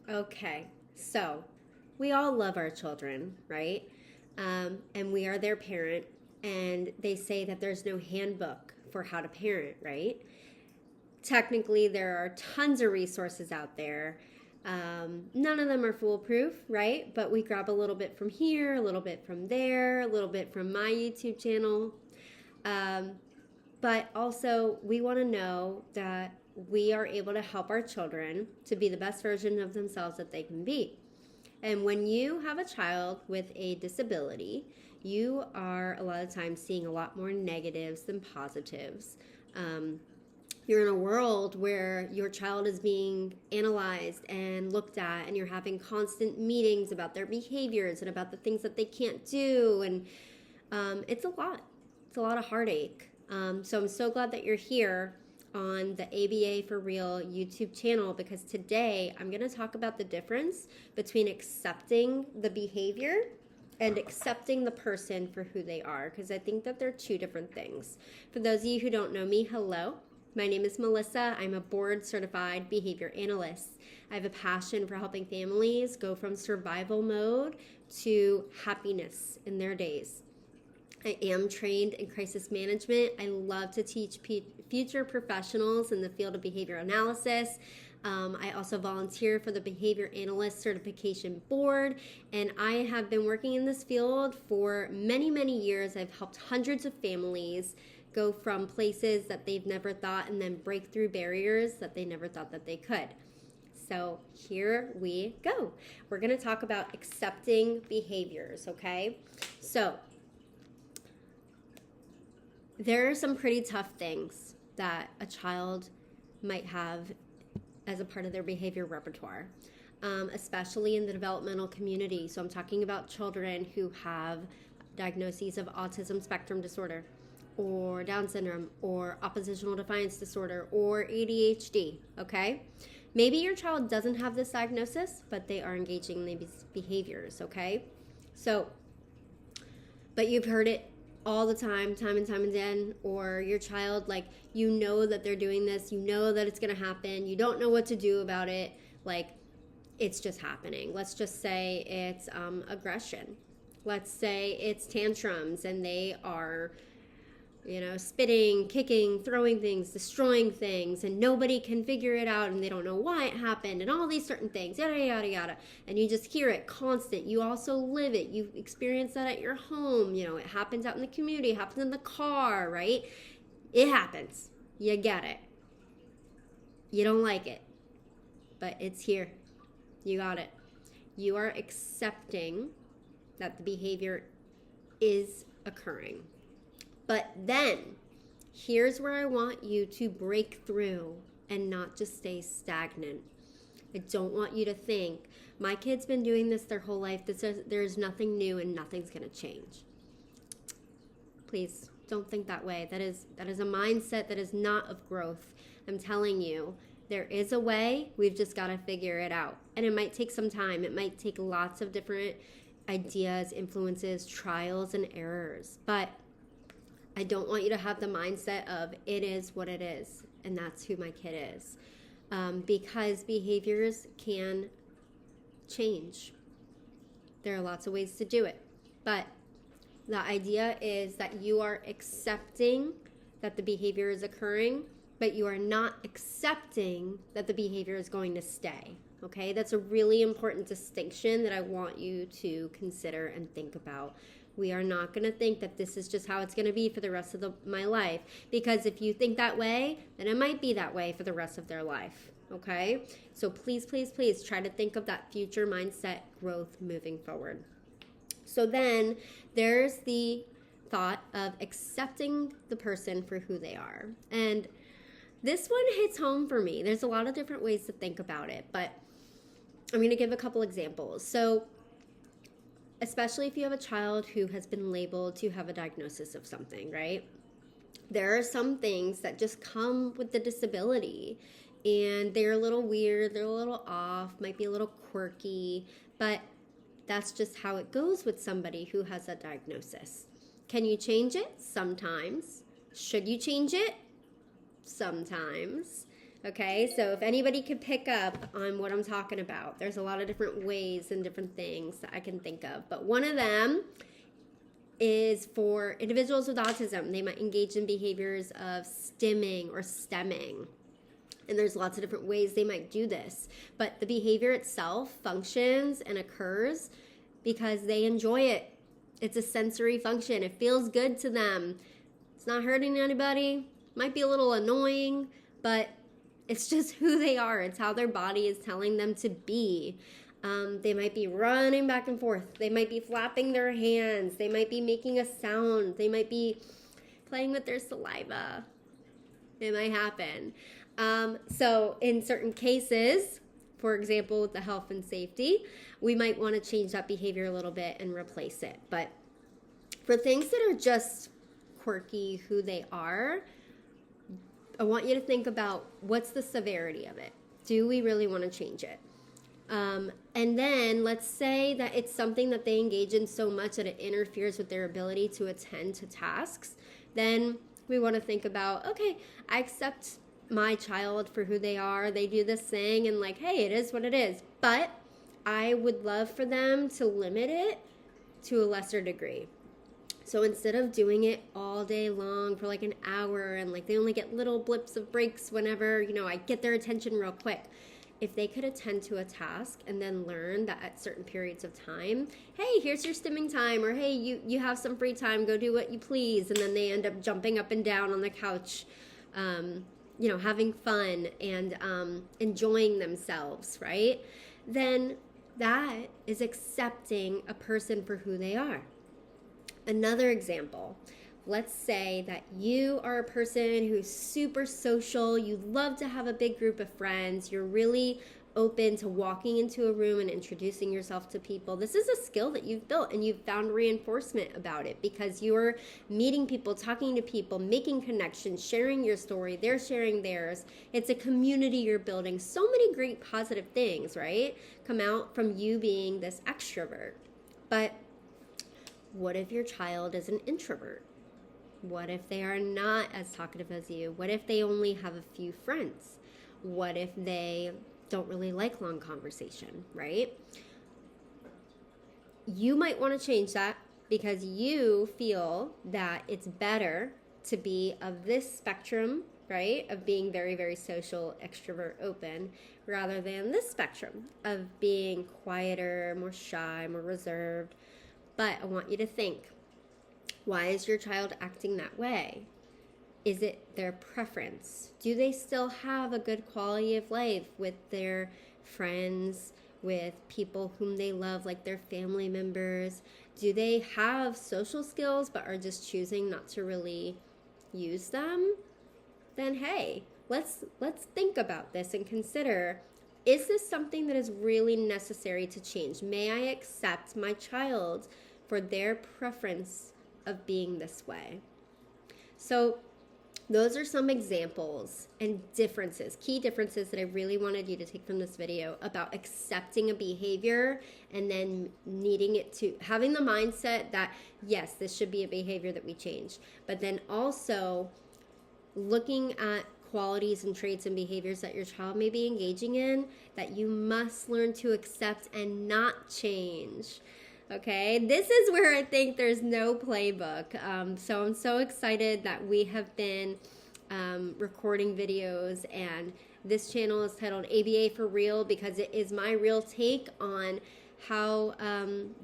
Okay, so we all love our children, right? And we are their parent, and they say that there's no handbook for how to parent, right? Technically, there are tons of resources out there. None of them are foolproof, right? But we grab a little bit from here, a little bit from there, a little bit from my YouTube channel. Um, but also, we want to know that we are able to help our children to be the best version of themselves that they can be. And when you have a child with a disability, you are a lot of times seeing a lot more negatives than positives. Um, you're in a world where your child is being analyzed and looked at, and you're having constant meetings about their behaviors and about the things that they can't do. And it's a lot. It's a lot of heartache. So I'm so glad that you're here on the ABA for Real YouTube channel, because today I'm going to talk about the difference between accepting the behavior and accepting the person for who they are, because I think that they're two different things. For those of you who don't know me, hello. My name is Melissa. I'm a board certified behavior analyst. I have a passion for helping families go from survival mode to happiness in their days. I am trained in crisis management. I love to teach future professionals in the field of behavior analysis. I also volunteer for the Behavior Analyst Certification Board, and I have been working in this field for many, many years. I've helped hundreds of families go from places that they've never thought and then break through barriers that they never thought that they could. So here we go. We're going to talk about accepting behaviors, okay? So there are some pretty tough things that a child might have as a part of their behavior repertoire, especially in the developmental community. So I'm talking about children who have diagnoses of autism spectrum disorder, or Down syndrome, or oppositional defiance disorder, or ADHD, okay? Maybe your child doesn't have this diagnosis, but they are engaging in these behaviors, okay? So, but you've heard it all the time and time again, or your child, like, you know that they're doing this, you know that it's going to happen, you don't know what to do about it, like, it's just happening. Let's just say it's aggression. Let's say it's tantrums, and they are, spitting, kicking, throwing things, destroying things, and nobody can figure it out, and they don't know why it happened, and all these certain things, yada, yada, yada. And you just hear it constant. You also live it. You experience that at your home. It happens out in the community, it happens in the car, right? It happens. You get it. You don't like it, but it's here. You got it. You are accepting that the behavior is occurring. But then, here's where I want you to break through and not just stay stagnant. I don't want you to think, my kid's been doing this their whole life, there's nothing new and nothing's going to change. Please, don't think that way. That is a mindset that is not of growth. I'm telling you, there is a way, we've just got to figure it out. And it might take some time. It might take lots of different ideas, influences, trials, and errors. But I don't want you to have the mindset of it is what it is, and that's who my kid is. Because behaviors can change. There are lots of ways to do it. But the idea is that you are accepting that the behavior is occurring, but you are not accepting that the behavior is going to stay. Okay? That's a really important distinction that I want you to consider and think about. We are not going to think that this is just how it's going to be for the rest of my life. Because if you think that way, then it might be that way for the rest of their life. Okay? So please, please, please try to think of that future mindset growth moving forward. So then there's the thought of accepting the person for who they are. And this one hits home for me. There's a lot of different ways to think about it, but I'm going to give a couple examples. So especially if you have a child who has been labeled to have a diagnosis of something, right? There are some things that just come with the disability, and they're a little weird, they're a little off, might be a little quirky, but that's just how it goes with somebody who has a diagnosis. Can you change it? Sometimes. Should you change it? Sometimes. Okay, so if anybody could pick up on what I'm talking about, there's a lot of different ways and different things that I can think of. But one of them is for individuals with autism. They might engage in behaviors of stimming or stemming. And there's lots of different ways they might do this. But the behavior itself functions and occurs because they enjoy it. It's a sensory function. It feels good to them. It's not hurting anybody. Might be a little annoying, but it's just who they are. It's how their body is telling them to be. They might be running back and forth. They might be flapping their hands. They might be making a sound. They might be playing with their saliva. It might happen. So in certain cases, for example, with the health and safety, we might want to change that behavior a little bit and replace it. But for things that are just quirky, who they are, I want you to think about what's the severity of it. Do we really want to change it? And then let's say that it's something that they engage in so much that it interferes with their ability to attend to tasks. Then we want to think about, okay, I accept my child for who they are. They do this thing and like, hey, it is what it is. But I would love for them to limit it to a lesser degree. So instead of doing it all day long for like an hour and like they only get little blips of breaks whenever, I get their attention real quick. If they could attend to a task and then learn that at certain periods of time, hey, here's your stimming time, or hey, you have some free time, go do what you please. And then they end up jumping up and down on the couch, having fun and enjoying themselves, right? Then that is accepting a person for who they are. Another example, let's say that you are a person who's super social, you love to have a big group of friends, you're really open to walking into a room and introducing yourself to people. This is a skill that you've built and you've found reinforcement about it because you're meeting people, talking to people, making connections, sharing your story, they're sharing theirs. It's a community you're building. So many great positive things, right, come out from you being this extrovert. But what if your child is an introvert? What if they are not as talkative as you? What if they only have a few friends? What if they don't really like long conversation, right? You might want to change that because you feel that it's better to be of this spectrum, right, of being very, very social, extrovert, open, rather than this spectrum of being quieter, more shy, more reserved. But I want you to think, why is your child acting that way? Is it their preference? Do they still have a good quality of life with their friends, with people whom they love, like their family members? Do they have social skills but are just choosing not to really use them? Then hey, let's think about this and consider, is this something that is really necessary to change? May I accept my child for their preference of being this way? So those are some examples and differences, key differences that I really wanted you to take from this video about accepting a behavior and then needing it to, having the mindset that, yes, this should be a behavior that we change, but then also looking at qualities and traits and behaviors that your child may be engaging in that you must learn to accept and not change. Okay, this is where I think there's no playbook. So I'm so excited that we have been recording videos, and this channel is titled ABA for Real because it is my real take on how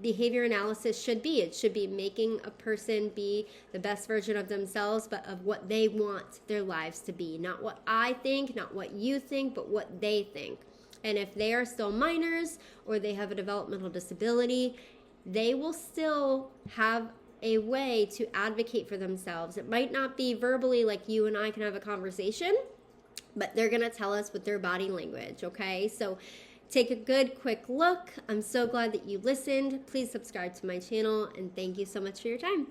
behavior analysis should be. It should be making a person be the best version of themselves, but of what they want their lives to be. Not what I think, not what you think, but what they think. And if they are still minors or they have a developmental disability, they will still have a way to advocate for themselves. It might not be verbally like you and I can have a conversation, but they're going to tell us with their body language, okay? So take a good, quick look. I'm so glad that you listened. Please subscribe to my channel, and thank you so much for your time.